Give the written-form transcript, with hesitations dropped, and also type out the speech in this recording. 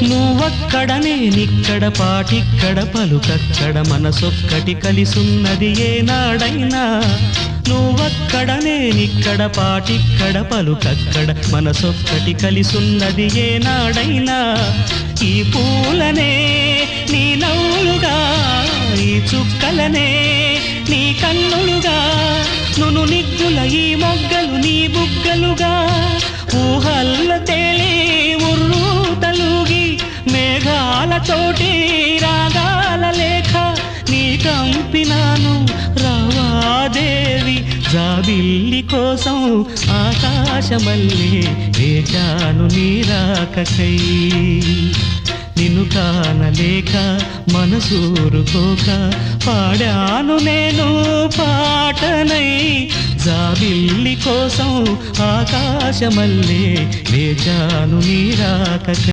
నువ్వక్కడ నేనిక్కడ పాటిక్కడ పలుకక్కడ మనసొక్కటి కలిసున్నది ఏనాడైనా నువ్వక్కడ నేనిక్కడ పాటిక్కడ పలుకక్కడ మనసొక్కటి కలిసున్నది ఏనాడైనా ఈ పూలనే నీ నవ్వులుగా ఈ చుక్కలనే నీ కన్నులుగా నును నిగ్గుల ఈ మొగ్గలు నీ బుగ్గలుగా ఊహల్ల తేలి ఉర్రు తలుగి మేఘాలతోటి రాగాల లేఖ నీ కంపినాను రావాదేవి జాబిల్లి కోసం ఆకాశమల్లే వేచాను నీ రాకకై నిన్ను కానలేక మనసూరుకోక పాడాను నేను పాటనై జాబిల్లి కోసం ఆకాశమల్లే వేచాను నీ రాకకై